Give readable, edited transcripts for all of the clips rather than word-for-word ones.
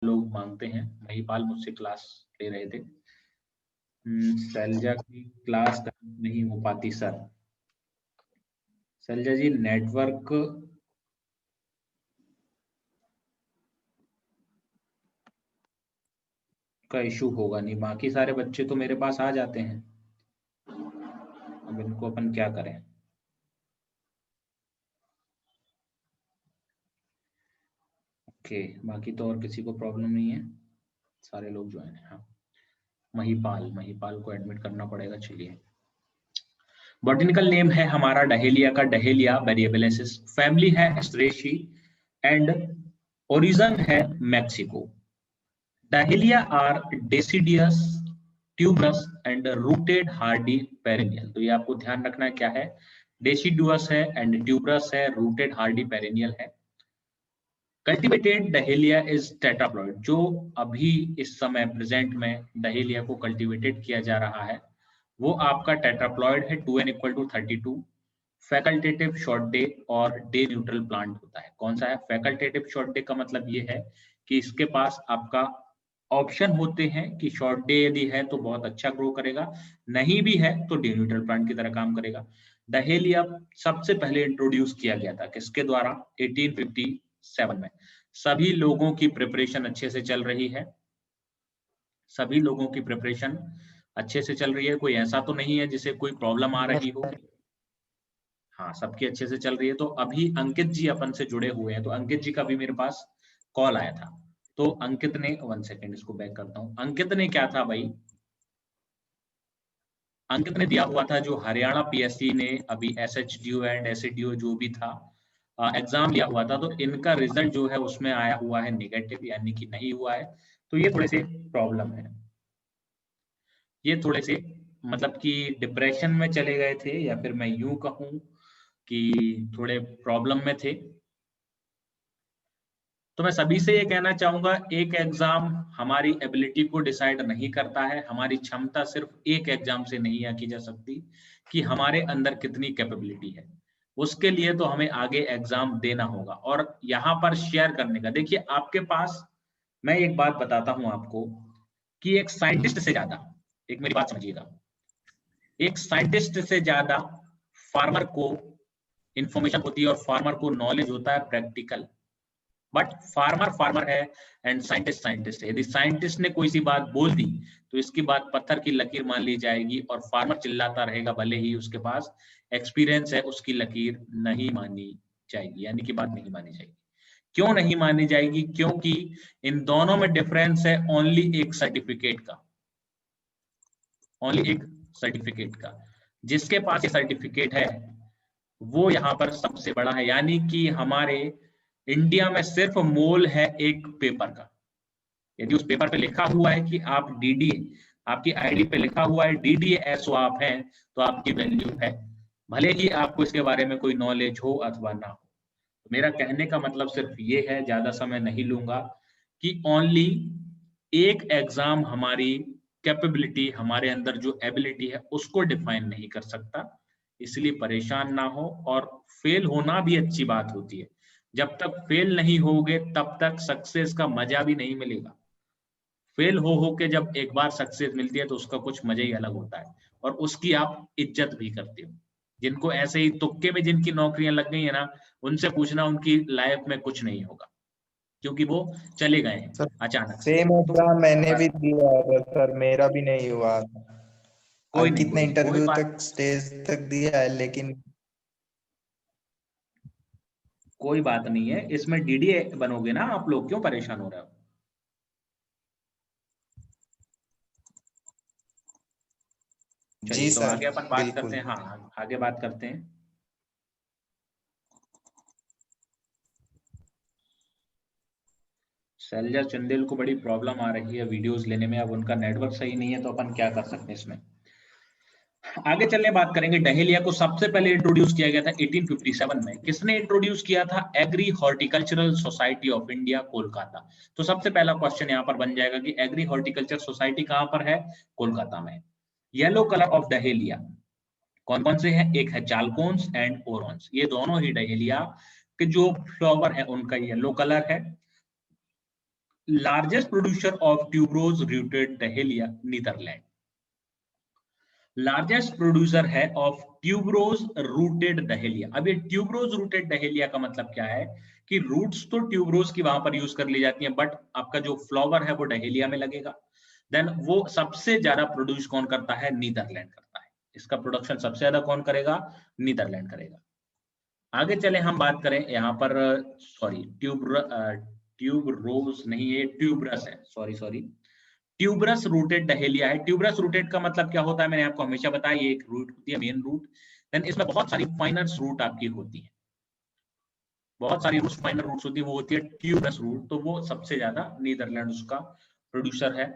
लोग मांगते हैं। महिपाल मुझसे क्लास ले रहे थे। शैलजा की क्लास नहीं हो पाती सर। शैलजा जी नेटवर्क का इशू होगा, नहीं बाकी सारे बच्चे तो मेरे पास आ जाते हैं। अब इनको अपन क्या करें। ओके, बाकी तो और किसी को प्रॉब्लम नहीं है, सारे लोग ज्वाइन हैं। हाँ, महिपाल को एडमिट करना पड़ेगा। चलिए, बॉटनिकल नेम है हमारा डहेलिया का, डहेलिया वेरिएबलेसिस। फैमिली है एस्ट्रेशी एंड ओरिजिन है Mexico. Dahlia are deciduous, tuberous and rooted hardy perennial. तो ये आपको ध्यान रखना है क्या है, डेसिडुअस है एंड ट्यूबरस है, रूटेड हार्डी पेरेनियल है। Cultivated dahlia is tetraploid. जो अभी इस समय प्रेजेंट में डहेलिया को कल्टिवेटेड किया जा रहा है वो आपका टेट्राप्लॉइड है, 2n = 32। फैकल्टेटिव शॉर्ट डे और डे न्यूट्रल प्लांट होता है। कौन सा है फैकल्टेटिव शॉर्ट डे का मतलब ये है कि इसके पास आपका ऑप्शन होते हैं कि शॉर्ट डे यदि है तो बहुत अच्छा ग्रो करेगा, नहीं भी है तो डे न्यूट्रल प्लांट की तरह काम करेगा। डहेलिया सबसे पहले इंट्रोड्यूस किया गया था किसके द्वारा, 1857 में। सभी लोगों की प्रिपरेशन अच्छे से चल रही है, सभी लोगों की प्रिपरेशन अच्छे से चल रही है, कोई ऐसा तो नहीं है जिसे कोई प्रॉब्लम आ रही हो। हाँ, सबकी अच्छे से चल रही है। तो अभी अंकित जी अपन से जुड़े हुए हैं, तो अंकित जी का भी मेरे पास कॉल आया था। तो अंकित ने, 1 सेकेंड इसको बैक करता हूँ। अंकित ने क्या था भाई, अंकित ने दिया हुआ था जो हरियाणा पीएससी ने अभी एसएचडीओ एंड एसएडीओ जो भी था एग्जाम लिया हुआ था, तो इनका रिजल्ट जो है उसमें आया हुआ है नेगेटिव, यानी कि नहीं हुआ है। तो ये थोड़े से प्रॉब्लम है, ये थोड़े से मतलब कि डिप्रेशन में चले गए थे, या फिर मैं यूं कहूं कि थोड़े प्रॉब्लम में थे। तो मैं सभी से ये कहना चाहूंगा, एक एग्जाम हमारी एबिलिटी को डिसाइड नहीं करता है। हमारी क्षमता सिर्फ एक एग्जाम से नहीं आंकी जा सकती कि हमारे अंदर कितनी कैपेबिलिटी है। उसके लिए तो हमें आगे एग्जाम देना होगा और यहाँ पर शेयर करने का। देखिए आपके पास, मैं एक बात बताता हूं आपको कि एक साइंटिस्ट से ज्यादा, एक मेरी बात समझिएगा, एक साइंटिस्ट से ज्यादा फार्मर को इंफॉर्मेशन होती है और फार्मर को नॉलेज होता है प्रैक्टिकल। बट फार्मर फार्मर है एंड साइंटिस्ट साइंटिस्ट है। यदि साइंटिस्ट ने कोई सी बात बोल दी तो इसकी बात पत्थर की लकीर मान ली जाएगी और फार्मर चिल्लाता रहेगा, भले ही उसके पास एक्सपीरियंस है, उसकी लकीर नहीं मानी जाएगी, यानी कि बात नहीं मानी जाएगी। क्यों नहीं मानी जाएगी, क्योंकि इन दोनों में डिफरेंस है ओनली एक सर्टिफिकेट का, ओनली एक सर्टिफिकेट का। जिसके पास ये सर्टिफिकेट है वो यहाँ पर सबसे बड़ा है, यानी कि हमारे इंडिया में सिर्फ मोल है एक पेपर का। यदि उस पेपर पे लिखा हुआ है कि आप डीडीए, आपकी आईडी पे लिखा हुआ है डीडीए एसओ आप हैं, तो आपकी वैल्यू है, भले ही आपको इसके बारे में कोई नॉलेज हो अथवा ना हो। मेरा कहने का मतलब सिर्फ ये है, ज्यादा समय नहीं लूंगा, कि ओनली एक एग्जाम हमारी कैपेबिलिटी, हमारे अंदर जो एबिलिटी है उसको डिफाइन नहीं कर सकता। इसलिए परेशान ना हो, और फेल होना भी अच्छी बात होती है। जब तक फेल नहीं होगे तब तक सक्सेस का मजा भी नहीं मिलेगा। फेल हो के जब एक बार सक्सेस मिलती है तो उसका कुछ मजा ही अलग होता है, और उसकी आप इज्जत भी करते हो। जिनको ऐसे ही तुक्के में जिनकी नौकरियां लग गई है ना, उनसे पूछना उनकी लाइफ में कुछ नहीं होगा, क्योंकि वो चले गए हैं सर अचानक से। सेम तो एग्जाम मैंने भी दिया है सर, मेरा भी नहीं हुआ। कोई नहीं, अंकित कोई ने नहीं, कोई इंटरव्यू बात, तक स्टेज तक दिया है लेकिन कोई बात नहीं है। इसमें डीडीए बनोगे ना आप लोग, क्यों परेशान हो रहे हो। जी चलिए, तो सर आगे अपन बात करते बिल्कुल। हैं। हाँ, आगे बात करते हैं। शैलजा चंदेल को बड़ी प्रॉब्लम आ रही है वीडियोस लेने में, अब उनका नेटवर्क सही नहीं है, तो अपन क्या कर सकते हैं इसमें। आगे चलने बात करेंगे। डहेलिया को सबसे पहले इंट्रोड्यूस किया गया था 1857 में। किसने इंट्रोड्यूस किया था, agri horticultural society of India, Kolkata. तो सबसे पहला क्वेश्चन यहाँ पर बन जाएगा कि एग्री हॉर्टिकल्चर सोसाइटी कहां पर है, कोलकाता में। येलो कलर ऑफ डहेलिया कौन कौन से हैं, एक है चालकोन्स एंड ओरोन्स। ये दोनों ही डहेलिया के जो फ्लावर है उनका येलो कलर है। Largest producer of tuberose rooted dahlia Netherland. Largest producer है ऑफ ट्यूबरोज रूटेड डहेलिया। अब ये ट्यूबरोज रूटेड डहेलिया का मतलब क्या है कि रूट्स तो ट्यूबरोज की वहां पर यूज कर ली जाती हैं, बट आपका जो फ्लावर है वो डहेलिया में लगेगा। देन वो सबसे ज्यादा प्रोड्यूस कौन करता है? नीदरलैंड करता है। इसका प्रोडक्शन सबसे ज्यादा कौन करेगा? नीदरलैंड करेगा। आगे चले हम बात करें यहाँ पर, सॉरी ट्यूब रोज नहीं है, ट्यूबरस है, सॉरी ट्यूबरस रूटेड डहेलिया है। ट्यूबरस रूटेड का मतलब क्या होता है? मैंने आपको हमेशा बताया, ये एक रूट होती है, मेन रूट। देन इसमें बहुत सारी फाइनर रूट आपकी होती है, बहुत सारी रूट्स, फाइनर रूट्स होती है, वो होती है ट्यूबरस रूट। तो वो सबसे ज्यादा नीदरलैंड उसका प्रोड्यूसर है।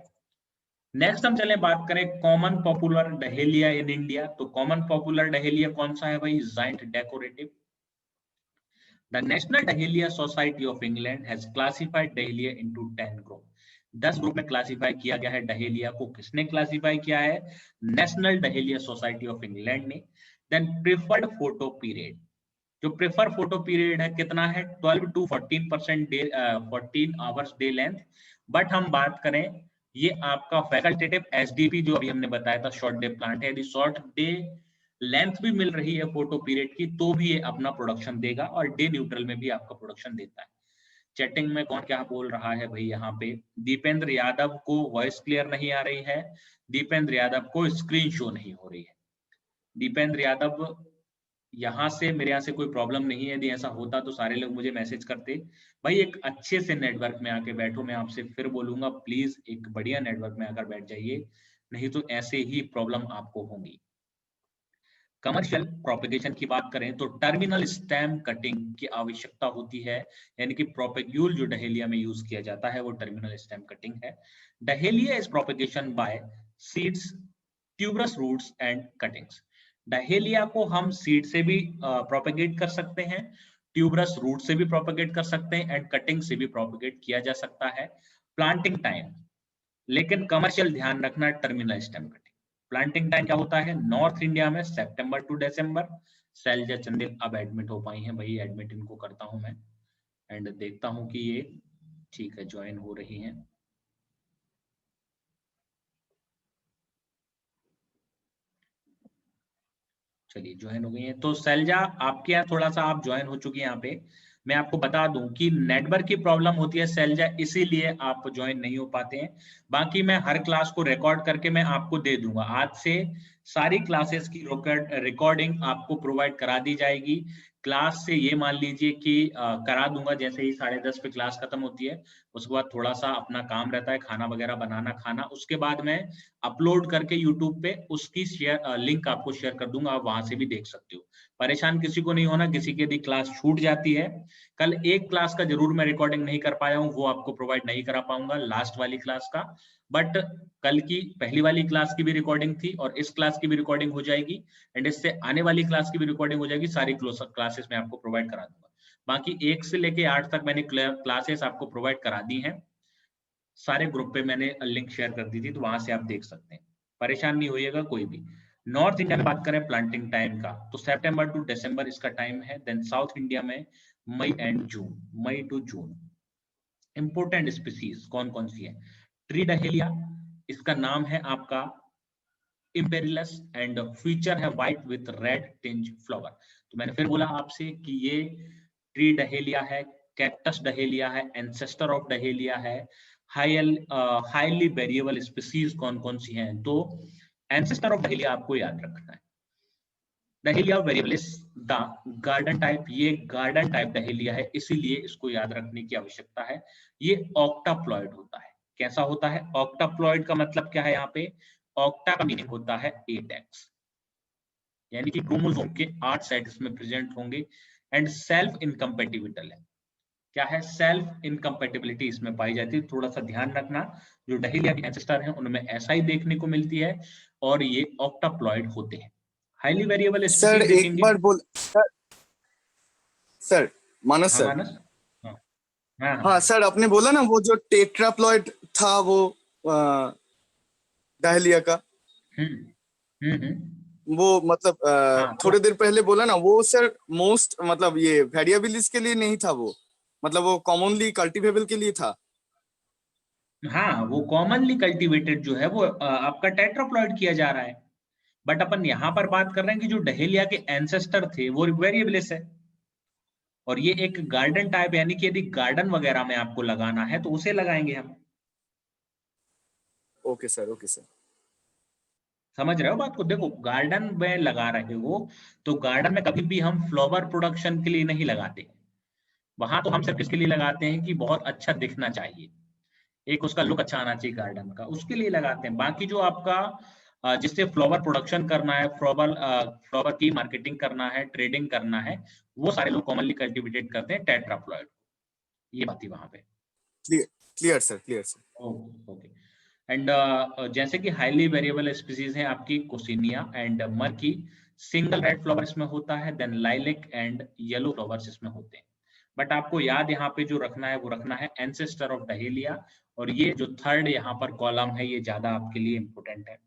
नेक्स्ट हम चले बात करें common popular dahlia in India. तो कॉमन पॉपुलर डहेलिया कौन सा है भाई? Giant decorative. The National Dahlia Society of England has classified Dahlia into 10 group। 10 group में क्लासिफाई किया गया है डहेलिया को। किसने क्लासिफाई किया है? National dahlia society of England ने। देन प्रिफर्ड फोटो पीरियड, जो प्रेफर फोटो पीरियड है कितना है? 12 to 14% day, 14 hours day length. But हम बात करें, ये आपका फैकल्टेटिव एसडीपी जो अभी हमने बताया था, शॉर्ट डे प्लांट है। यदि शॉर्ट डे लेंथ भी मिल रही है फोटो पीरियड की, तो भी ये अपना प्रोडक्शन देगा, और डे न्यूट्रल में भी आपका प्रोडक्शन देता है। चैटिंग में कौन क्या बोल रहा है भाई? यहाँ पे दीपेंद्र यादव को वॉइस क्लियर नहीं आ रही है, दीपेंद्र यादव को स्क्रीन शो नहीं हो रही है। दीपेंद्र यादव, यहाँ से मेरे यहाँ से कोई प्रॉब्लम नहीं है, यदि ऐसा होता तो सारे लोग मुझे मैसेज करते। भाई एक अच्छे से नेटवर्क में आके बैठो, मैं आपसे फिर बोलूंगा, प्लीज एक बढ़िया नेटवर्क में आकर बैठ जाइए, नहीं तो ऐसे ही प्रॉब्लम आपको होंगी। कमर्शियल प्रोपेगेशन की बात करें तो टर्मिनल स्टेम कटिंग की आवश्यकता होती है, यानी कि प्रोपेग्यूल जो डहेलिया में यूज किया जाता है वो टर्मिनल स्टेम कटिंग है। Dahlia is propagation by seeds, tuberous roots and cuttings. Dahlia को हम सीड से भी प्रोपेगेट कर सकते हैं, ट्यूबरस रूट से भी प्रोपेगेट कर सकते हैं, एंड कटिंग से भी प्रोपेगेट किया जा सकता है। प्लांटिंग टाइम, लेकिन कमर्शियल ध्यान रखना, terminal stem cutting. Planting time क्या होता है? नॉर्थ इंडिया में सितंबर टू दिसंबर। शैलजा चंदेल अब एडमिट हो पाई हैं भाई, एडमिट इनको करता हूं मैं, एंड देखता हूं कि ये ठीक है, ज्वाइन हो रही हैं। चलिए ज्वाइन हो गई हैं। तो शैलजा आपके यहाँ थोड़ा सा आप ज्वाइन हो चुकी हैं। यहाँ पे मैं आपको बता दूं कि नेटवर्क की प्रॉब्लम होती है शैलजा, इसीलिए आप ज्वाइन नहीं हो पाते हैं। बाकी मैं हर क्लास को रिकॉर्ड करके मैं आपको दे दूंगा। आज से सारी क्लासेस की रिकॉर्डिंग आपको प्रोवाइड करा दी जाएगी। क्लास से ये मान लीजिए कि करा दूंगा, जैसे ही 10:30 पे क्लास खत्म होती है, उसके बाद थोड़ा सा अपना काम रहता है, खाना वगैरह बनाना, खाना, उसके बाद मैं अपलोड करके यूट्यूब पे उसकी शेयर लिंक आपको शेयर कर दूंगा, आप वहां से भी देख सकते हो। परेशान किसी को नहीं होना, किसी की यदि क्लास छूट जाती है, कल एक क्लास का जरूर मैं रिकॉर्डिंग नहीं कर पाया हूँ, वो आपको प्रोवाइड नहीं करा पाऊंगा, लास्ट वाली क्लास का। बट कल की पहली वाली क्लास की भी रिकॉर्डिंग थी, और इस क्लास की भी रिकॉर्डिंग हो जाएगी, एंड इससे आने वाली क्लास की भी रिकॉर्डिंग हो जाएगी। सारी क्लासेस में आपको प्रोवाइड करा दूंगा। बाकी 1 से लेके 8 तक मैंने क्लासेस आपको प्रोवाइड करा दी हैं, सारे ग्रुप पे मैंने लिंक शेयर कर दी थी, तो वहां से आप देख सकते हैं, परेशान नहीं होइएगा कोई भी। नॉर्थ इंडिया में बात करें प्लांटिंग टाइम का, तो सितंबर टू दिसंबर इसका टाइम है। देन साउथ इंडिया में May and June, May to June. Important species कौन कौन सी है? ट्री डहेलिया, इसका नाम है आपका इम्पेरिलस, एंड फीचर है white with red tinge flower. तो मैंने फिर बोला आपसे कि ये ट्री डहेलिया है, कैक्टस डहेलिया है, एंसेस्टर ऑफ डहेलिया है। हाईली वेरिएबल स्पीसीज कौन कौन सी हैं? तो एंसेस्टर ऑफ डहेलिया आपको याद रखना है। डहेलिया वेरिएबलिस द गार्डन टाइप, ये गार्डन टाइप डहेलिया है, इसीलिए इसको याद रखने की आवश्यकता है। ये ऑक्टाप्लॉइड होता है। कैसा होता है? ऑक्टाप्लॉइड का मतलब क्या है? यहाँ पे ऑक्टा का मीनिंग होता है 8x, यानी कि क्रोमोसोम के 8 सेट इसमें प्रेजेंट होंगे, एंड सेल्फ इनकम्पेटिबिलिटी है। क्या है? सेल्फ इनकम्पेटिबिलिटी इसमें पाई जाती है। थोड़ा सा ध्यान रखना, जो डहेलिया के एंसेस्टर हैं उनमें ऐसा ही देखने को मिलती है, और ये ऑक्टाप्लॉइड होते हैं। हाईली वेरिएबल सर स्पीसीज एक देखेंगे। बार बोल सर, मानस हाँ सर। मानस, हाँ हाँ हाँ हाँ। सर, आपने बोला ना वो जो टेट्राप्लॉइड था वो डायलिया का, वो मतलब हाँ तो थोड़ी देर पहले बोला ना वो सर, मोस्ट मतलब ये वेरिएबलिस के लिए नहीं था वो, मतलब वो कॉमनली कल्टीवेबल के लिए था। हाँ, वो कॉमनली कल्टीवेटेड जो है वो आपका टेट्राप्लॉइड किया जा रहा है। बट अपन यहाँ पर बात कर रहे हैं कि जो डहेलिया के एंसेस्टर थे वो वेरिएबलिस है, और ये एक गार्डन टाइप, यानी कि यदि गार्डन वगैरह में आपको लगाना है तो उसे लगाएंगे हम। Okay sir, okay sir. समझ रहे हो बात को? देखो, गार्डन में लगा रहे हो तो गार्डन में कभी भी हम फ्लावर प्रोडक्शन के लिए नहीं लगाते, वहां तो हम सिर्फ इसके लिए लगाते हैं कि बहुत अच्छा दिखना चाहिए, एक उसका लुक अच्छा आना चाहिए गार्डन का, उसके लिए लगाते हैं। बाकी जो आपका जिससे फ्लावर प्रोडक्शन करना है, फ्लावर की मार्केटिंग करना है, ट्रेडिंग करना है, वो सारे लोग कॉमनली कल्टीवेटेड करते हैं टेट्राप्लॉइड। ये बात थी वहां पे। Clear, clear sir, clear sir. Okay okay. And जैसे कि हाईली वेरिएबल स्पीसीज है आपकी कोसिनिया एंड मर्की, सिंगल रेड फ्लावर इसमें होता है, then lilac and yellow flowers इसमें होते हैं। बट आपको याद यहाँ पे जो रखना है वो रखना है एंसेस्टर ऑफ डहेलिया, और ये जो थर्ड यहाँ पर कॉलम है ये ज्यादा आपके लिए इंपॉर्टेंट है।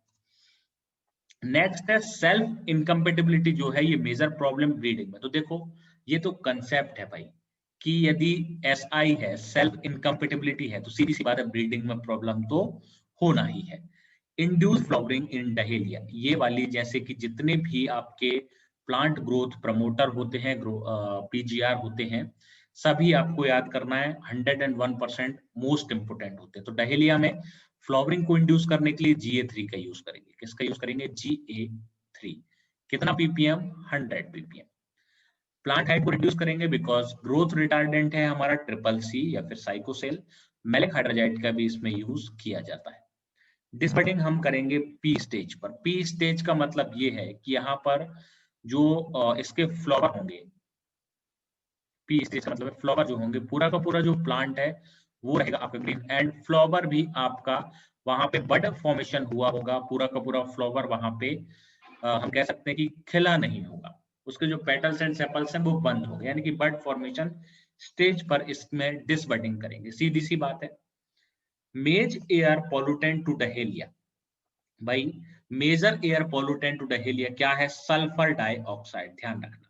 नेक्स्ट है सेल्फ इनकम्पेटिबिलिटी, जो है ये मेजर प्रॉब्लम ब्रीडिंग में। तो देखो, ये तो कंसेप्ट है भाई कि यदि SI है, सेल्फ इनकम्पेटिबिलिटी है, तो सीधी सी बात है ब्रीडिंग में प्रॉब्लम तो होना ही है। इंड्यूस फ्लावरिंग इन डहेलिया, ये वाली जैसे कि जितने भी आपके प्लांट ग्रोथ प्रमोटर होते हैं, PGR होते हैं, सभी आपको याद करना है 101% मोस्ट इंपोर्टेंट होते हैं। तो डहेलिया में फ्लावरिंग को इंड्यूस करने के लिए GA3 का यूज करेंगे। किसका यूज करेंगे? GA3। कितना ppm? 100 ppm। प्लांट हाइट को रिड्यूस करेंगे बिकॉज ग्रोथ रिटार्डेंट है हमारा CCC या फिर साइकोसेल। मैलिक हाइड्रोजाइड का भी इसमें यूज किया जाता है। डिसबडिंग हम करेंगे P स्टेज पर। P स्टेज का मतलब ये है कि यहाँ पर जो इसके फ्लावर होंगे, P स्टेज का मतलब फ्लावर जो होंगे, पूरा का पूरा जो प्लांट है वो रहेगा आपका ग्रीन, एंड फ्लावर भी आपका वहां पे बड फॉर्मेशन हुआ होगा, पूरा का पूरा फ्लावर वहां पे हम कह सकते हैं कि खिला नहीं होगा, उसके जो पेटल्स एंड सेपल्स हैं वो बंद हो गए, यानी कि बड फॉर्मेशन स्टेज पर इसमें डिसबडिंग करेंगे। सीधी सी बात है। Major air pollutant to dahlia, भाई major air pollutant to dahlia क्या है? Sulphur dioxide. ध्यान रखना,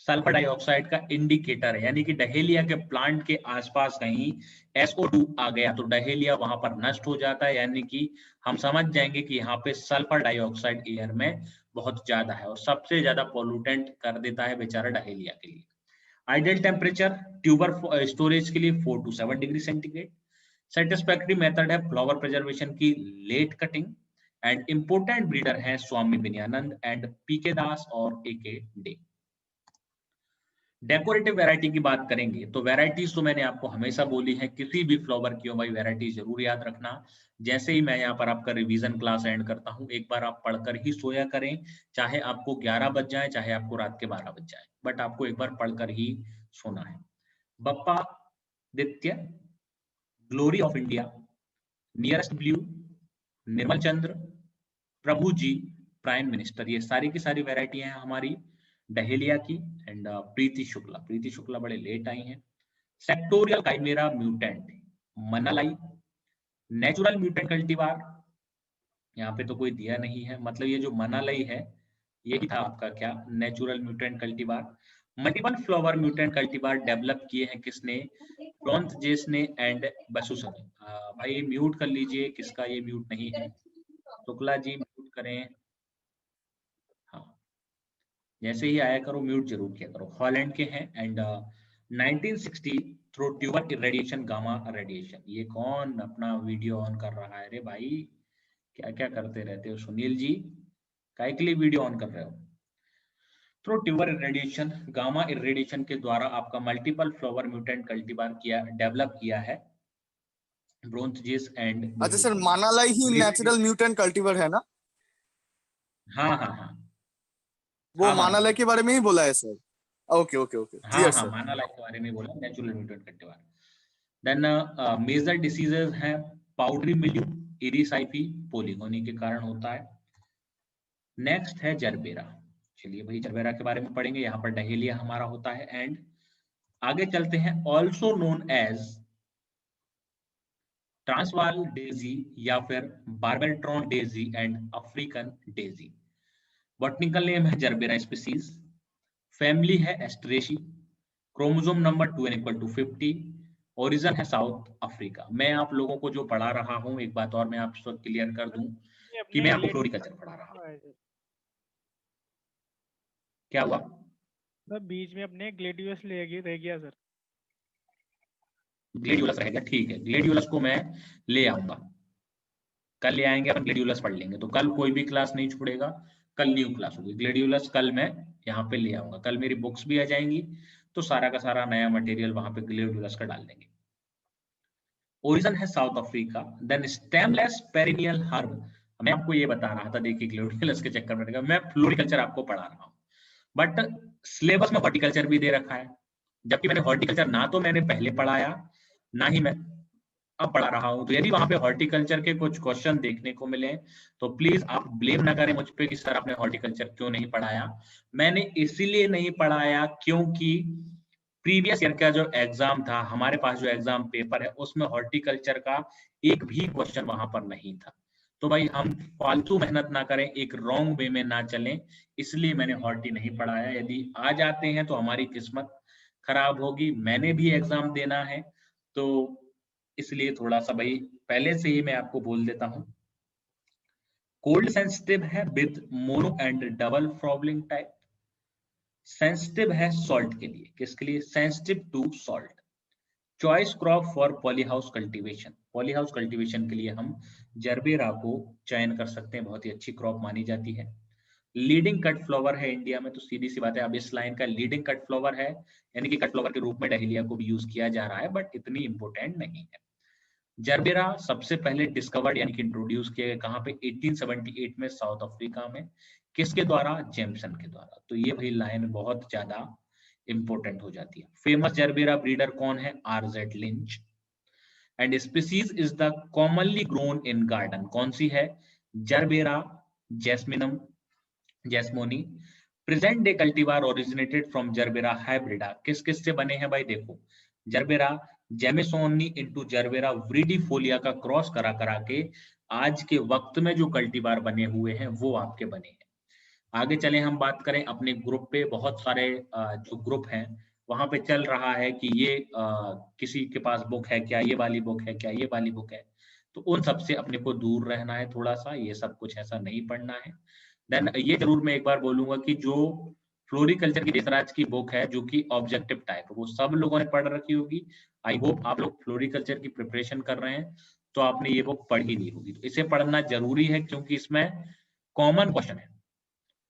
सल्फर डाइऑक्साइड का इंडिकेटर है, यानी कि डहेलिया के प्लांट के आसपास कहीं SO2 आ गया तो डहेलिया वहां पर नष्ट हो जाता है, यानी कि हम समझ जाएंगे कि यहाँ पे सल्फर डाइऑक्साइड एयर में बहुत ज्यादा है, और सबसे ज्यादा पॉल्यूटेंट कर देता है बेचारा डहेलिया के लिए। आइडियल टेम्परेचर ट्यूबर स्टोरेज के लिए 4 to 7 degree centigrade. Satisfactory method है फ्लावर प्रिजर्वेशन की late cutting, and important breeder है स्वामी विनयानंद एंड PK दास और AK डे। डेकोरेटिव वैरायटी की बात करेंगे तो वैरायटीज तो मैंने आपको हमेशा बोली है, किसी भी फ्लावर की हो भाई वैरायटी जरूर याद रखना। जैसे ही मैं यहाँ पर आपका रिवीजन क्लास एंड करता हूँ, एक बार आप पढ़कर ही सोया करें, चाहे आपको 11 बज जाए, चाहे आपको रात के 12 बज जाए, बट आपको एक बार पढ़कर ही सोना है। Bappaditya, glory of India, nearest blue, Nirmal Chandra, Prabhu ji, prime minister, ये सारी की सारी वैरायटी हैं हमारी डहेलिया की। एंड प्रीति शुक्ला, प्रीति शुक्ला बड़े लेट आई हैं। Sectorial chimera mutant, Manalai, natural mutant cultivar, यहाँ पे तो कोई दिया नहीं है, मतलब ये जो मनालाई है यही था आपका क्या? Natural mutant cultivar. Multiple flower mutant cultivar develop किए हैं किसने? ब्रॉन्थजेस ने एंड बसुसा ने। भाई म्यूट कर लीजिए, किसका ये म्यूट नहीं है? शुक्ला जी म्यूट करें। हाँ, जैसे ही आया करो म्यूट जरूर किया करो। हॉलैंड के हैं, and 1960 through tuber irradiation, gamma radiation. ये कौन अपना वीडियो ऑन कर रहा है रे भाई? क्या क्या करते रहते हो सुनील जी? काय के लिए वीडियो ऑन कर रहे हो? Through tuber irradiation, gamma irradiation के द्वारा आपका मल्टीपल फ्लावर म्यूटेंट कल्टीवार किया, डेवलप किया है ब्रोंथजेस एंड अच्छा सर, बसुसा ने। मानालाई ही नेचुरल म्यूटेंट कल्टीवर है ना? हाँ हाँ हाँ वो हाँ हाँ मानालाई के बारे में ही बोला है सर। ओके ओके ओके, हाँ क्लियर हाँ, सर। माना लाइक के बारे में बोला, natural mutant cultivar. Then major diseases हैं पाउडरी मिल्यू, इरिसाइफी, पोलीगोनी के कारण होता है। नेक्स्ट है जरबेरा। चलिए भाई जरबेरा के बारे में पढ़ेंगे, यहाँ पर डहेलिया हमारा होता है। एंड आगे चलते हैं, also known as Transvaal daisy या फिर Barberton daisy and African daisy. Botanical name है जरबेरा स्पीसीज। फैमिली है Asteraceae. Chromosome number 2n = 50। Origin है साउथ अफ्रीका। मैं आप लोगों को जो पढ़ा रहा हूँ, एक बात और मैं आपको क्लियर कर दूं कि मैं आपको फ्लोरिकल्चर पढ़ा रहा हूँ। क्या हुआ सर? बीच में अपने ग्लेडियोलस रह गया सर। ग्लेडियोलस रह गया, ठीक है, ग्लेडियोलस को मैं ले आऊंगा, कल ले आएंगे, अपन ग्लेडियोलस पढ़ लेंगे। तो कल कोई भी क्लास नहीं छोड़ेगा, कल न्यू क्लास होगी। ग्लेडियोलस कल मैं यहाँ पे ले आऊंगा, कल मेरी बुक्स भी आ जाएंगी, तो सारा का सारा नया मटेरियल वहां पे ग्लेडियोलस का डाल देंगे। ओरिजिन है South Africa, then stemless perennial herb. मैं आपको ये बता रहा था, देखिए ग्लेडियोलस के चक्कर में मैं फ्लोरिकल्चर आपको पढ़ा रहा हूँ, बट सिलेबस में हॉर्टिकल्चर भी दे रखा है, जबकि मैंने हॉर्टिकल्चर ना तो मैंने पहले पढ़ाया, ना ही मैं अब पढ़ा रहा हूं। तो यदि वहां पे हॉर्टिकल्चर के कुछ क्वेश्चन देखने को मिले तो प्लीज आप ब्लेम ना करें मुझ पे कि सर आपने हॉर्टिकल्चर क्यों नहीं पढ़ाया। मैंने इसीलिए नहीं पढ़ाया क्योंकि प्रीवियस ईयर का जो एग्जाम था, हमारे पास जो एग्जाम पेपर है, उसमें हॉर्टिकल्चर का एक भी क्वेश्चन वहां पर नहीं था। तो भाई हम फालतू मेहनत ना करें, एक रॉन्ग वे में ना चलें, इसलिए मैंने हॉर्टी नहीं पढ़ाया। यदि आ जाते हैं तो हमारी किस्मत खराब होगी, मैंने भी एग्जाम देना है, तो इसलिए थोड़ा सा भाई पहले से ही मैं आपको बोल देता हूं। कोल्ड सेंसिटिव है विद मोनो एंड डबल फ्रॉबलिंग टाइप। सेंसिटिव है सॉल्ट के लिए, किसके लिए? Sensitive to salt. Choice crop for polyhouse cultivation, polyhouse cultivation के लिए हम जरबेरा को चयन कर सकते हैं, बहुत ही अच्छी क्रॉप मानी जाती है। लीडिंग कट फ्लावर है इंडिया में, तो सीधी सी बात है, अब इस लाइन का लीडिंग कट फ्लावर है, यानी कि कट फ्लावर के रूप में डहेलिया को भी यूज किया जा रहा है, बट इतनी इंपोर्टेंट नहीं है। जरबेरा सबसे पहले डिस्कवर्ड यानी कि इंट्रोड्यूस किया गया कहां पे? 1878 में साउथ अफ्रीका में। किसके द्वारा? जेम्सन के द्वारा। तो ये भाई लाइन बहुत ज्यादा इंपॉर्टेंट हो जाती है। फेमस जरबेरा ब्रीडर कौन है? RZ Lynch. And species is the commonly grown in garden, कौन सी है? Gerbera jasminum jamesonii. Present day cultivar originated from gerbera hybrida, किस किस से बने हैं भाई? देखो, gerbera jamesonii into gerbera viridifolia का क्रॉस करा करा के आज के वक्त में जो कल्टीवार बने हुए हैं वो आपके बने हैं। आगे चले हम बात करें अपने ग्रुप पे, बहुत सारे जो ग्रुप हैं वहां पे चल रहा है कि ये किसी के पास बुक है क्या, ये वाली बुक है क्या, ये वाली बुक है, तो उन सब से अपने को दूर रहना है थोड़ा सा, ये सब कुछ ऐसा नहीं पढ़ना है। देन ये जरूर मैं एक बार बोलूंगा कि जो फ्लोरिकल्चर की देसराज की बुक है जो कि ऑब्जेक्टिव टाइप, वो सब लोगों ने पढ़ रखी होगी। आई होप आप लोग फ्लोरिकल्चर की प्रिपरेशन कर रहे हैं तो आपने ये बुक पढ़ी नहीं होगी, तो इसे पढ़ना जरूरी है क्योंकि इसमें कॉमन क्वेश्चन है,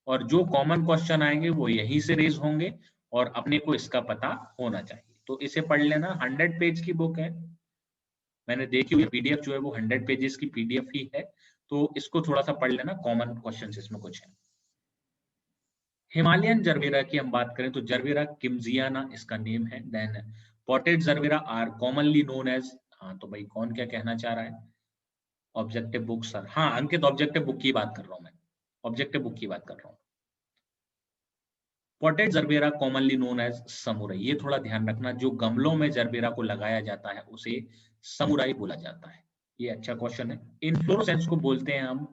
और जो कॉमन क्वेश्चन आएंगे वो यहीं से रेज होंगे और अपने को इसका पता होना चाहिए। तो इसे पढ़ लेना, 100 पेज की बुक है, मैंने देखी हुई पीडीएफ जो है वो 100 पेजेस की पीडीएफ ही है, तो इसको थोड़ा सा पढ़ लेना, कॉमन क्वेश्चन इसमें कुछ है। हिमालयन जरबेरा की हम बात करें तो जरबेरा किम्जियाना इसका नेम है। Then potted gerbera are commonly known as, हाँ तो भाई कौन क्या कहना चाह रहा है? ऑब्जेक्टिव बुक सर, हाँ अंकित ऑब्जेक्टिव बुक की बात कर रहा हूं मैं, ऑब्जेक्टिव बुक की बात कर रहा हूँ। Potted gerbera commonly known as samurai, ये थोड़ा ध्यान रखना, जो गमलों में जरबेरा को लगाया जाता है उसे समुराई बोला जाता है, ये अच्छा क्वेश्चन है। इन्फ्लोरेसेंस को बोलते हैं हम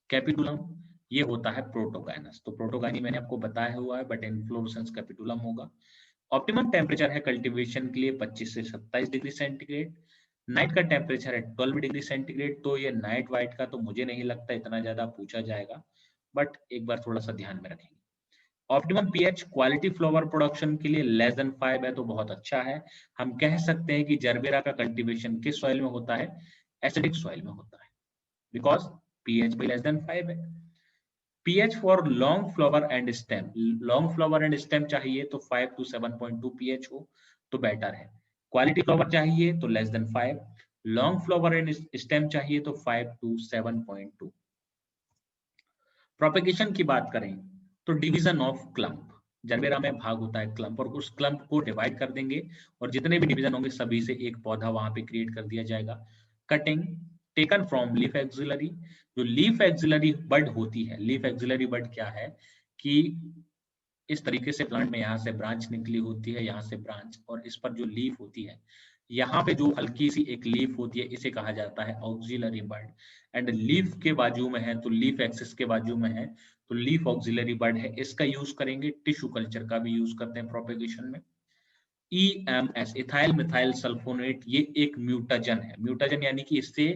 कैपिटुलम, ये होता है प्रोटोगाइनस, तो प्रोटोगाइनी मैंने आपको बताया हुआ है, बट इन्फ्लोरेसेंस कैपिटुलम होगा। ऑप्टिमम टेम्परेचर है कल्टीवेशन के लिए 25 से 27 डिग्री सेंटीग्रेड। नाइट का टेम्परेचर है 12 डिग्री सेंटीग्रेड, तो ये नाइट वाइट का तो मुझे नहीं लगता इतना ज्यादा पूछा जाएगा, बट एक बार थोड़ा सा ध्यान में रखेंगे। Optimum pH quality flower production के लिए लेस देन 5 है, तो बहुत अच्छा है। हम कह सकते हैं कि जरबेरा का कल्टीवेशन किस सॉइल में होता है? एसिडिक सॉइल में होता है, बिकॉज पीएच भी लेस देन 5 है। PH for long flower and stem, long flower and stem चाहिए तो 5 to 7.2 पीएच हो तो बेटर है। क्वालिटी फ्लावर चाहिए तो less than 5, long flower and stem चाहिए तो 5 to 7.2। प्रोपेगेशन की बात करें तो डिवीजन ऑफ क्लम्प, जरबेरा में भाग होता है क्लम्प, और उस क्लम्प को डिवाइड कर देंगे और जितने भी डिवीजन होंगे सभी से एक पौधा वहां पे क्रिएट कर दिया जाएगा। Cutting taken from leaf axillary, जो लीफ एक्सिलरी बड होती है, लीफ एक्सिलरी बड क्या है कि इस तरीके से प्लांट में यहाँ से ब्रांच निकली होती है, यहाँ से ब्रांच, और इस पर जो लीफ होती है, यहाँ पे जो हल्की सी एक लीफ होती है इसे कहा जाता है ऑक्सिलरी बड। एंड लीफ के बाजू में है तो लीफ एक्सिस के बाजू में है तो लीफ ऑक्सिलरी बड है, इसका यूज करेंगे। टिश्यू कल्चर का भी यूज करते हैं प्रोपेगेशन में। EMS इथाइल मिथाइल सल्फोनेट, ये एक म्यूटाजन है। म्यूटाजन यानी कि इससे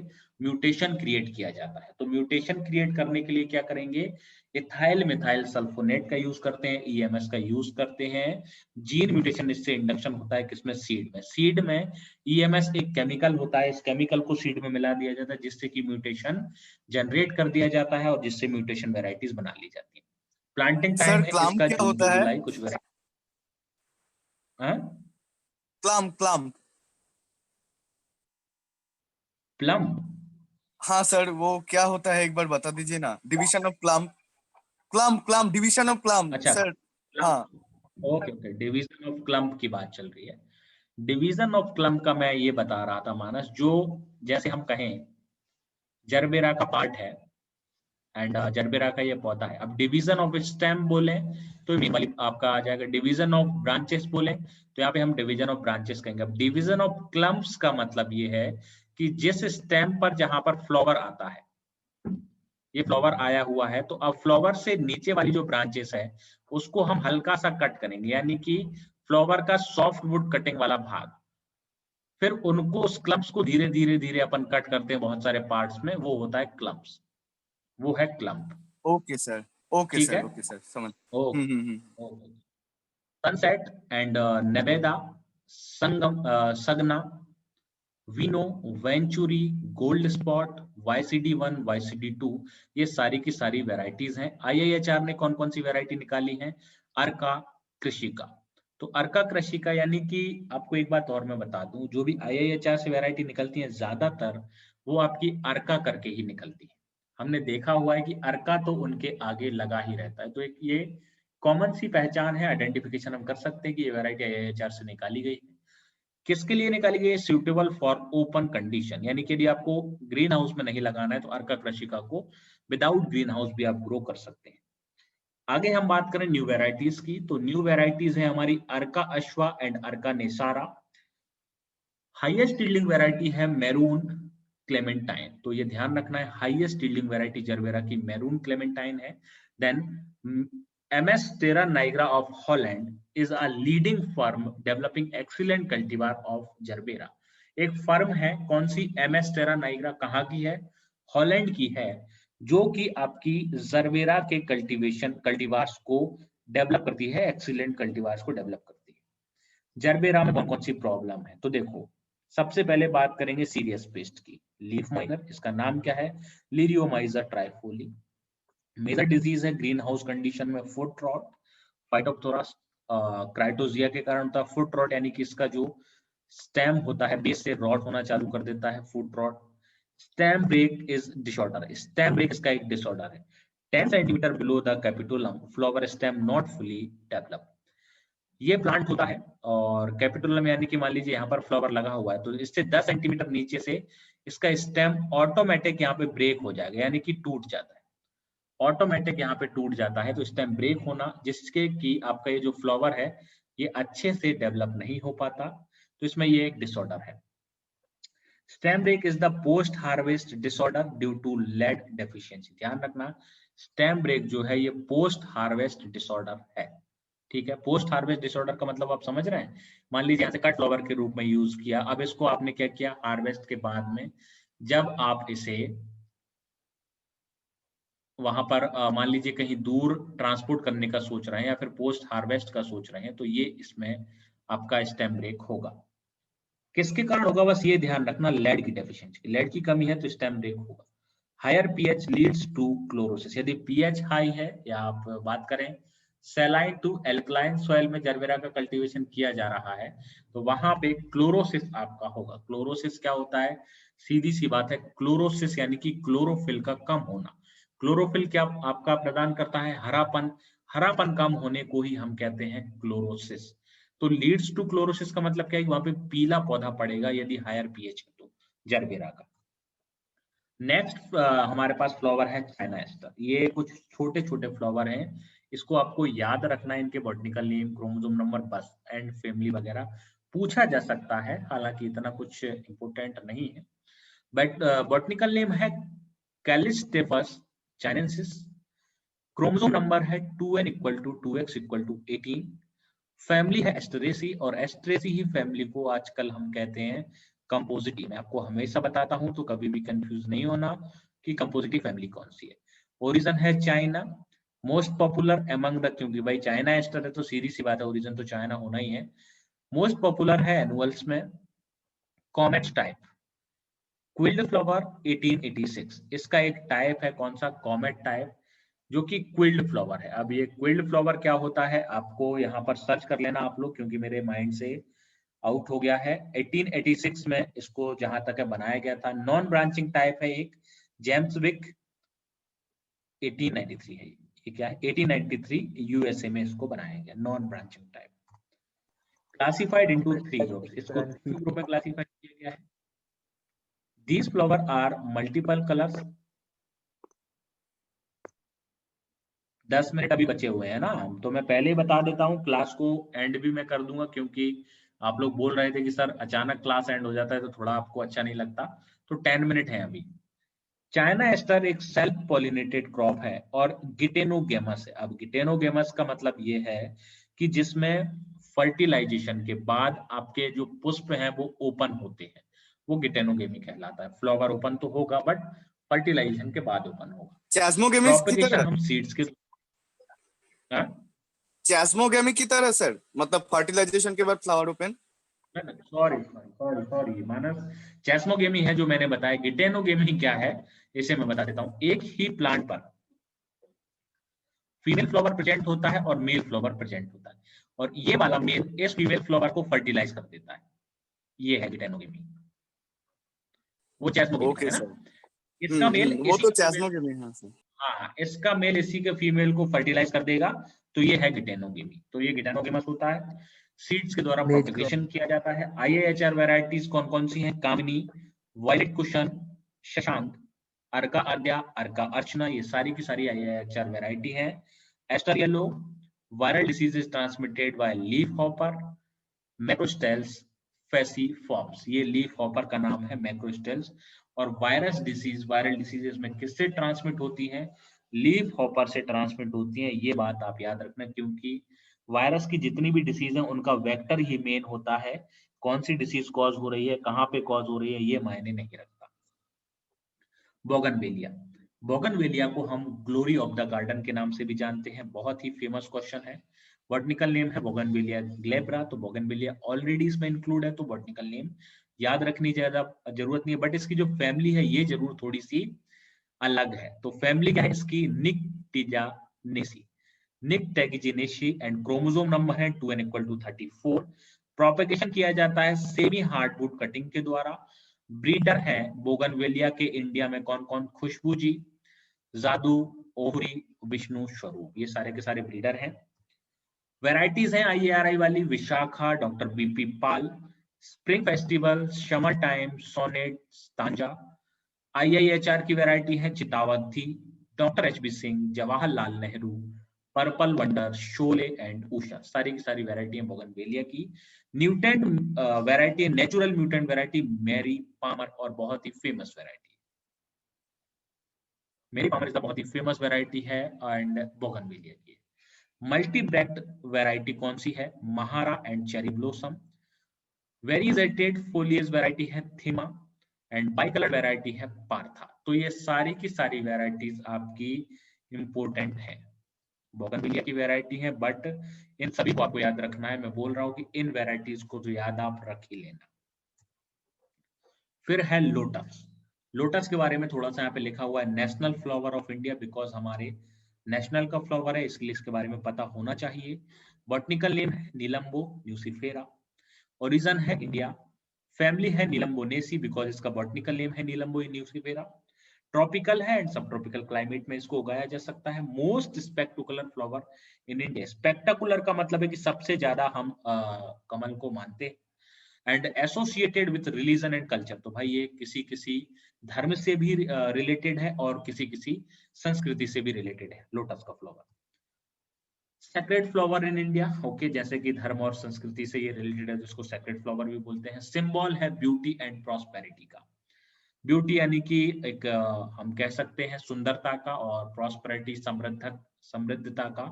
म्यूटेशन क्रिएट किया जाता है। तो म्यूटेशन क्रिएट करने के लिए क्या करेंगे, इथाइल मिथाइल सल्फोनेट का यूज करते हैं, EMS का यूज करते हैं। जीन म्यूटेशन इससे इंडक्शन होता है किसमें, सीड में। सीड में EMS एक केमिकल होता है, इस केमिकल को सीड में मिला दिया जाता है जिससे कि म्यूटेशन जनरेट कर दिया जाता है और जिससे म्यूटेशन वेराइटीज बना ली जाती है। प्लांटिंग टाइम सर है क्लाम इसका क्या जून होता टू है? जुलाई, कुछ वेराइटी। क्लाम क्लाम प्लम, हाँ सर, वो क्या होता है एक बार बता दीजिए ना। Division of claim, claim claim division of claim अच्छा सर। क्लम्प, हाँ okay okay, division of clump की बात चल रही है। डिवीजन ऑफ क्लम्प का मैं ये बता रहा था मानस, जो जैसे हम कहें जरबेरा का पार्ट है एंड जरबेरा का ये पौधा है। अब डिवीजन ऑफ स्टेम बोले तो ये वाली आपका आ जाएगा। डिवीजन ऑफ ब्रांचेस बोले तो यहाँ पे हम डिवीजन ऑफ ब्रांचेस कहेंगे। अब डिवीजन ऑफ क्लम्प्स का मतलब ये है कि जिस स्टेम पर जहां पर फ्लावर आता है, ये फ्लावर आया हुआ है, तो अब फ्लावर से नीचे वाली जो ब्रांचेस है उसको हम हल्का सा कट करेंगे, यानी कि फ्लावर का सॉफ्ट वुड कटिंग वाला भाग, फिर उनको उस क्लम्प्स को धीरे धीरे धीरे अपन कट करते हैं बहुत सारे पार्ट्स में, वो होता है क्लम्प्स, वो है क्लम्प। ओके सर, ओके ठीक सर, है, ओके सर, समझ। Okay. Sunset and Nevada, Sangam, Sagna, Vino, Venturi, gold spot, YCD1, YCD2, ये सारी की सारी वेराइटीज हैं। IIHR ने कौन कौन सी वेराइटी निकाली है, अर्का कृषिका। तो अर्का कृषिका यानी कि आपको एक बात और मैं बता दूं, जो भी IIHR से वेराइटी निकलती है ज्यादातर वो आपकी अर्का करके ही निकलती है। हमने देखा हुआ है कि अर्का तो उनके आगे लगा ही रहता है। तो एक ये कॉमन सी पहचान है, आइडेंटिफिकेशन हम कर सकते हैं कि ये वेराइटी IIHR से निकाली गई है। किसके लिए निकाली गई है, सुटेबल फॉर ओपन कंडीशन, यानी कि यदि आपको ग्रीन हाउस में नहीं लगाना है तो अर्का कृषिका को विदाउट ग्रीन हाउस भी आप ग्रो कर सकते हैं। आगे हम बात करें न्यू वेराइटीज की, तो न्यू वेराइटीज है हमारी Arka Ashwa and Arka Nesara. Highest yielding variety है मैरून क्लेमेंटाइन, तो ये ध्यान रखना है, हाईएस्ट यील्डिंग वेराइटी जरबेरा की मैरून क्लेमेंटाइन है। Then MS Terra Nigra of Holland is a leading firm developing excellent cultivar of gerbera. एक फर्म है, कौन सी, MS टेरा नाइग्रा, कहाँ की है, हॉलैंड की है, जो कि आपकी जरबेरा के कल्टीवार्स को डेवलप करती है, एक्सीलेंट कल्टीवार्स को डेवलप करती है। जरबेरा में कौन कौन सी प्रॉब्लम है, तो देखो सबसे पहले बात करेंगे सीरियस पेस्ट की, लीफ माइनर, इसका नाम क्या है, लिरियोमाइजर ट्राइफोली। मेजर डिजीज है ग्रीन हाउस कंडीशन में फुट रॉट, फाइटोप्थोरा क्राइटोजिया के कारण होता है फुट रॉट, यानी कि इसका जो स्टेम होता है बेस से रॉट होना चालू कर देता है, foot rot. Stem break is disorder, stem break इसका एक डिसऑर्डर है। 10 centimetre below the capitulum, flower stem not fully develop, ये प्लांट होता है। और कैपिटुलम यानी कि मान लीजिए यहाँ पर फ्लावर लगा हुआ है, तो इससे 10 सेंटीमीटर नीचे से इसका स्टेम ऑटोमेटिक यहाँ पे ब्रेक हो जाएगा, यानी कि टूट जाता है, ऑटोमेटिक यहाँ पे टूट जाता है। तो स्टेम ब्रेक होना, जिसके कि आपका ये जो फ्लावर है ये अच्छे से डेवलप नहीं हो पाता, तो इसमें ये एक डिसऑर्डर है। Stem break is the post harvest disorder due to lead deficiency, ध्यान रखना स्टेम ब्रेक जो है ये पोस्ट हार्वेस्ट डिसऑर्डर है। ठीक है, पोस्ट हार्वेस्ट डिसऑर्डर का मतलब आप समझ रहे हैं, मान लीजिए यहाँ से कट फ्लावर के रूप में यूज किया, अब इसको आपने क्या किया, हार्वेस्ट के बाद में जब आप इसे वहां पर मान लीजिए कहीं दूर ट्रांसपोर्ट करने का सोच रहे हैं या फिर पोस्ट हार्वेस्ट का सोच रहे हैं, तो ये इसमें आपका स्टेम ब्रेक होगा। किसके कारण होगा, बस ये ध्यान रखना, लेड की डेफिशिएंसी, लेड की कमी है तो स्टेम ब्रेक होगा। Higher pH leads to chlorosis, यदि पीएच हाई है, या आप बात करें सैलाइन टू एल्कलाइन सॉइल में जरबेरा का कल्टीवेशन किया जा रहा है, तो वहां पे क्लोरोसिस आपका होगा। क्लोरोसिस क्या होता है, सीधी सी बात है, क्लोरोसिस यानी कि क्लोरोफिल का कम होना। क्लोरोफिल क्या आपका प्रदान करता है, हरापन, हरापन कम होने को ही हम कहते हैं क्लोरोसिस। तो लीड्स टू क्लोरोसिस का मतलब क्या है, वहां पे पीला पौधा पड़ेगा यदि हायर पीएच है तो जरबेरा का। नेक्स्ट हमारे पास फ्लावर है चाइना एस्टर, ये कुछ छोटे छोटे फ्लावर हैं, इसको आपको याद रखना है, इनके बॉटनिकल नेम, क्रोमोसोम नंबर बस एंड फैमिली वगैरह पूछा जा सकता है, हालांकि इतना कुछ इंपोर्टेंट नहीं है। बट बॉटनिकल नेम है कैलिस्टेपस चाइनेंसिस, क्रोमोसोम नंबर है 2n = 2x = 18, फैमिली है एस्टरेसी, और एस्टरेसी ही फैमिली को आजकल हम कहते हैं कंपोजिटी। मैं आपको हमेशा बताता हूं तो कभी भी कंफ्यूज नहीं होना कि कंपोजिटी फैमिली कौन सी है। ओरिजिन है China, most popular among the, क्योंकि भाई चाइना एस्टर है तो सीधी सी बात है ओरिजिन तो चाइना होना ही है। मोस्ट पॉपुलर है एनुअल्स में कॉमेट टाइप, क्विल्ड फ्लावर 1886, इसका एक टाइप है कौन सा, कॉमेट टाइप, जो कि क्विल्ड फ्लावर है। अब ये क्विल्ड फ्लावर क्या होता है आपको यहाँ पर सर्च कर लेना आप लोग, क्योंकि मेरे माइंड से आउट हो गया है। 1886 में इसको जहां तक है बनाया गया था। नॉन ब्रांचिंग टाइप है एक, जेम्स विक 1893 है। ये क्या है, 1893 यूएसए में इसको बनाया गया, non branching type. Classified into 3 groups, इसको 3 ग्रुप में क्लासिफाइड किया गया है। These flower are multiple colors। 10 minute अभी बचे हुए हैं ना, तो मैं पहले ही बता देता हूँ, क्लास को एंड भी मैं कर दूंगा, क्योंकि आप लोग बोल रहे थे कि सर अचानक क्लास एंड हो जाता है तो थोड़ा आपको अच्छा नहीं लगता। तो 10 मिनट है अभी। चाइना एस्टर एक सेल्फ पॉलिनेटेड क्रॉप है और गिटेनोगेमस है। अब गिटेनोगेमस का मतलब ये है कि जिसमें फर्टिलाइजेशन के बाद आपके जो पुष्प हैं वो ओपन होते हैं, वो गिटेनोगेमी कहलाता है। फ्लावर ओपन तो होगा बट फर्टिलाइजेशन के बाद ओपन होगा। चैस्मोगेमी की प्रोपेगेशन तरह, हम सीड्स के, हाँ? चैस्मोगेमी की तरह सर, मतलब फर्टिलाइजेशन के बाद flower open. Sorry sorry sorry Manas, chasmogamy है जो मैंने बताया। गिटेनोगेमी क्या है इसे मैं बता देता हूँ। एक ही प्लांट पर फीमेल फ्लावर प्रेजेंट होता है और मेल फ्लावर प्रेजेंट होता है, और ये वाला मेल इस फीमेल फ्लावर को फर्टिलाइज कर देता है। ये है गिटेनोगेमी, वो चैस्मोगेमी ओके है ना। सर। इसका मेल वो इसी तो के फीमेल, चैस्मोगेमी है सर। हाँ इसका मेल इसी के फीमेल को फर्टिलाइज कर देगा, तो ये है गिटेनोगेमी। तो ये गिटेनोगेमस होता है। सीड्स के द्वारा प्रोपेगेशन किया जाता है। आईएएचआर वैरायटीज कौन कौन सी हैं, कामिनी, वायलेट कुशन, शशांक, अर्का आद्या, अर्का अर्चना, ये सारी की सारी आईएएचआर वैरायटी है। Aster yellow, viral diseases transmitted by leaf hopper, Macrosteles fascifrons, ये लीफ हॉपर का नाम है मैक्रोस्टेल्स। और वायरस डिसीज, वायरल डिसीजेस में किससे ट्रांसमिट होती है, लीफ हॉपर से ट्रांसमिट होती है। ये बात आप याद रखना, क्योंकि वायरस की जितनी भी डिसीज है उनका वेक्टर ही मेन होता है। कौन सी डिसीज कॉज हो रही है, कहाँ पे कॉज हो रही है, ये मायने नहीं रखता। बोगनवेलिया, बोगनवेलिया को हम ग्लोरी ऑफ द गार्डन के नाम से भी जानते हैं। बहुत ही फेमस क्वेश्चन है। बॉटनिकल नेम है बोगनवेलिया ग्लेब्रा, तो बोगनवेलिया ऑलरेडी इसमें इंक्लूड है, तो बॉटनिकल नेम याद रखनी ज्यादा जरूरत नहीं है। बट इसकी जो फैमिली है ये जरूर थोड़ी सी अलग है। तो फैमिली क्या है इसकी, निक्टिजानेसी, निक्टेजिनेसी, एंड क्रोमोसोम नंबर है 2n = 34। प्रोपेगेशन किया जाता है सेमी हार्डवुड कटिंग के द्वारा। ब्रीडर है बोगनवेलिया के इंडिया में कौन कौन, खुशबू जी, जादू, ओहरी, विष्णु स्वरूप, ये सारे के सारे ब्रीडर हैं। वैरायटीज हैं आईएआरआई वाली, Vishakha, doctor BP Pal, spring festival, summer time, sonnet, तांजा। आईआईएचआर की वैरायटी है Chitavathi, doctor HB Singh, Jawaharlal Nehru, purple wonder, Sholay and Usha, सारी की सारी वैरायटी है बोगनवेलिया की। न्यूटेंट वैरायटी है, natural mutant variety Mary Palmer, और बहुत ही famous variety Mary Palmer is the बहुत ही फेमस वैरायटी है एंड बोगनवेलिया की। मल्टी ब्रैक्ट वैरायटी कौन सी है, Mahara and cherry blossom. वेरीजेटेड foliage variety है थीमा, एंड बाइकलर वैरायटी है पार्था। तो ये सारी की सारी वैरायटीज आपकी इंपोर्टेंट है, बोगनविलिया की वैरायटी है, बट इन सभी को आपको याद रखना है। मैं बोल रहा हूँ कि इन वैरायटीज को तो याद आप रख ही लेना। फिर है लोटस। लोटस के बारे में थोड़ा सा यहाँ पे लिखा हुआ है, national flower of India, because हमारे नेशनल का फ्लावर है इसलिए इसके बारे में पता होना चाहिए। बॉटनिकल नेम है नीलम्बो न्यूसिफेरा, ओरिजिन है इंडिया, फैमिली है नीलम्बोनेसी बिकॉज इसका बॉटनिकल नेम है नीलम्बो न्यूसिफेरा। ट्रॉपिकल है एंड सब ट्रॉपिकल क्लाइमेट में इसको उगाया जा सकता है। Most spectacular flower in India, spectacular का मतलब है कि सबसे ज्यादा हम कमल को मानते हैं। And associated with religion and culture, तो भाई ये किसी किसी धर्म से भी रिलेटेड है और किसी किसी संस्कृति से भी रिलेटेड है लोटस का flower. Sacred flower in India, okay, जैसे कि धर्म और संस्कृति से ये रिलेटेड है, जिसको सेक्रेड फ्लावर भी बोलते हैं। सिंबल है ब्यूटी एंड प्रॉस्पेरिटी का, ब्यूटी यानी कि एक हम कह सकते हैं सुंदरता का, और प्रॉस्पेरिटी समृद्धता का।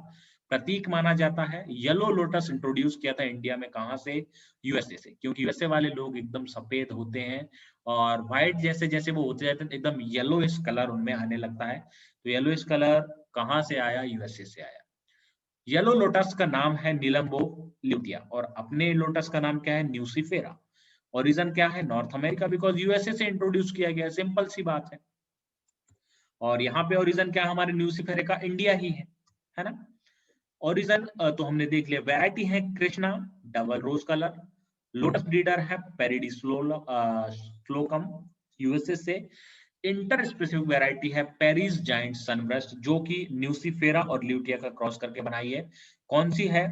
प्रतीक माना जाता है। येलो लोटस इंट्रोड्यूस किया था इंडिया में, कहां से? यूएसए से, क्योंकि यूएसए वाले लोग एकदम सफेद होते हैं और व्हाइट जैसे जैसे वो होते जाते हैं एकदम येलोइश कलर उनमें आने लगता है। तो येलोइश कलर कहां से आया? यूएसए से आया। येलो लोटस का नाम है नीलम्बो ल्यूटिया और अपने लोटस का नाम क्या है? न्यूसिफेरा। ओरिजिन क्या है? नॉर्थ अमेरिका, बिकॉज यूएसए से इंट्रोड्यूस किया गया, सिंपल सी बात है। और यहाँ पे ओरिजिन क्या है हमारे न्यूसिफेरे का? इंडिया ही है ना। ओरिजिन तो हमने देख लिया। वैरायटी है कृष्णा डबल रोज कलर। लोटस ब्रीडर है पेरिडिस्लोकम यूएसए से। इंटर स्पेसिफिक वैरायटी है पेरिस जाइंट सनब्रेस्ट, जो कि न्यूसिफेरा और ल्यूटिया का क्रॉस करके बनाई है। कौन सी है?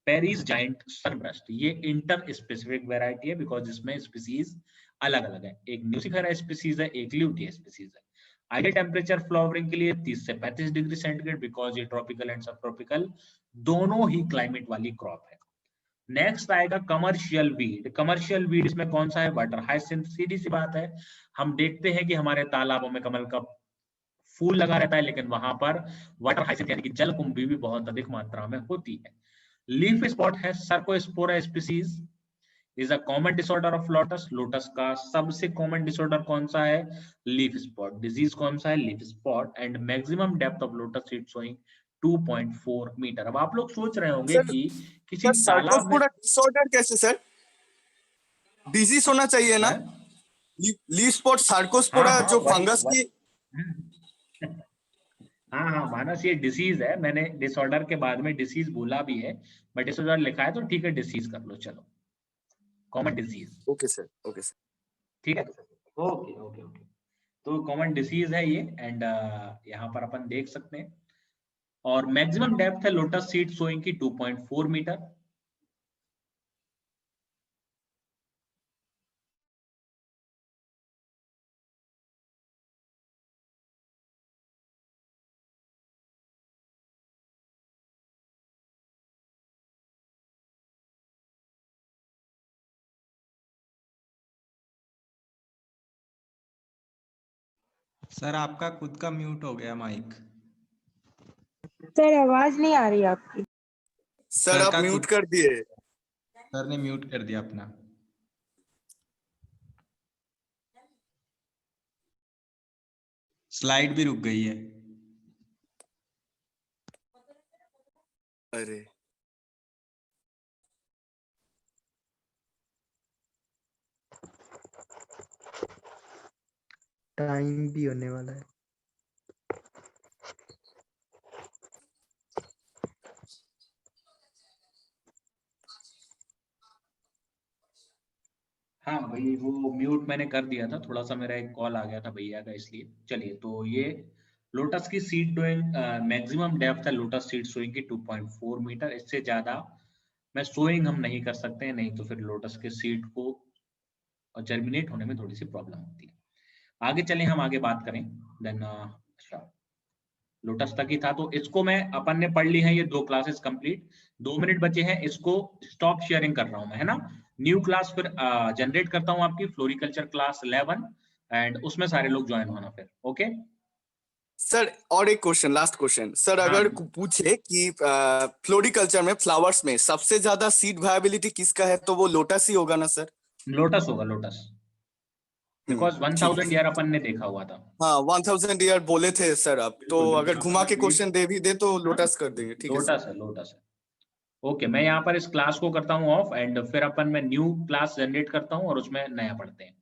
Paris giant sunburst. ये इंटर स्पेसिफिक वैरायटी है बिकॉज इसमें स्पीसीज अलग अलग है, एक न्यूसिफेरा स्पीसीज है, एक ल्यूटिया स्पीसीज है। आइडियल टेम्परेचर फ्लावरिंग के लिए 30 से 35 डिग्री सेंटीग्रेड, बिकॉज ये ट्रॉपिकल एंड सब ट्रॉपिकल दोनों ही क्लाइमेट वाली क्रॉप है। नेक्स्ट आएगा कमर्शियल वीड। कमर्शियल वीड इसमें कौन सा है? Water hyacinth. सीधी सी बात है, हम देखते हैं कि हमारे तालाबों में कमल का फूल लगा रहता है, लेकिन वहां पर वाटर हाइसिंथ यानी कि जलकुंभी भी बहुत अधिक मात्रा में होती है। लीफ स्पॉट है Cercospora species, is a common disorder of lotus. Lotus का सबसे कॉमन डिसऑर्डर कौन सा है? Leaf spot. डिजीज कौन सा है? Leaf spot. And maximum depth of lotus seed showing 2.4 metre. अब आप लोग सोच रहे होंगे सर, कि किसी सर तालाब में सार्कोस्पोरा डिसऑर्डर कैसे सर? डिजीज होना चाहिए ना? है? लीफ स्पॉट सार्कोस्पोरा हाँ जो फंगस की। हाँ हाँ मानस, ये डिसीज है। मैंने डिसऑर्डर के बाद में डिसीज बोला भी है, बट डिसऑर्डर लिखा है तो ठीक है, डिसीज कर लो। चलो, common disease, okay sir, okay sir. ठीक है। ओके ओके ओके, तो कॉमन डिसीज है ये। एंड यहाँ पर अपन देख सकते हैं। और मैक्सिमम डेप्थ है लोटस सीड सोइंग की 2.4 मीटर। सर आपका खुद का म्यूट हो गया माइक। सर आवाज नहीं आ रही आपकी। सर आप का म्यूट खुद- कर दिए। सर ने म्यूट कर दिया अपना। स्लाइड भी रुक गई है। अरे टाइम भी होने वाला है। हाँ भाई, वो म्यूट मैंने कर दिया था, थोड़ा सा मेरा एक कॉल आ गया था भैया का, इसलिए। चलिए, तो ये लोटस की सीड डोइंग मैक्सिमम डेप्थ है लोटस सीड सोइंग की 2.4 मीटर। इससे ज्यादा मैं सोइंग हम नहीं कर सकते हैं, नहीं तो फिर लोटस के सीड को जर्मिनेट होने में थोड़ी सी प्रॉब्लम होती है। आगे चलें, हम आगे बात करें। देन अच्छा, लोटस तक ही था, तो इसको मैं अपन ने पढ़ ली है ये 2 क्लासेस कंप्लीट। 2 मिनट बचे हैं, इसको स्टॉप शेयरिंग कर रहा हूं मैं, है ना। न्यू क्लास फिर जनरेट करता हूं आपकी, फ्लोरिकल्चर क्लास 11, एंड उसमें सारे लोग ज्वाइन होना फिर। ओके सर, और एक क्वेश्चन, लास्ट क्वेश्चन सर। हाँ। अगर पूछे कि फ्लोरिकल्चर में, फ्लावर्स में सबसे ज्यादा सीड वायबिलिटी किसका है, तो वो लोटस ही होगा ना सर? लोटस होगा, लोटस, बिकॉज ठीक है 1000 ईयर अपन ने देखा हुआ था। हाँ, 1000 ईयर बोले थे सर आप, तो बिल्कुल अगर बिल्कुल, घुमा के अपन क्वेश्चन दे भी दे तो हाँ, लोटस कर देंगे। ठीक है सर। लोटस है, लोटस है। ओके, मैं यहाँ पर इस क्लास को करता हूँ ऑफ, एंड फिर अपन मैं न्यू क्लास जनरेट करता हूँ और उसमें नया पढ़ते हैं।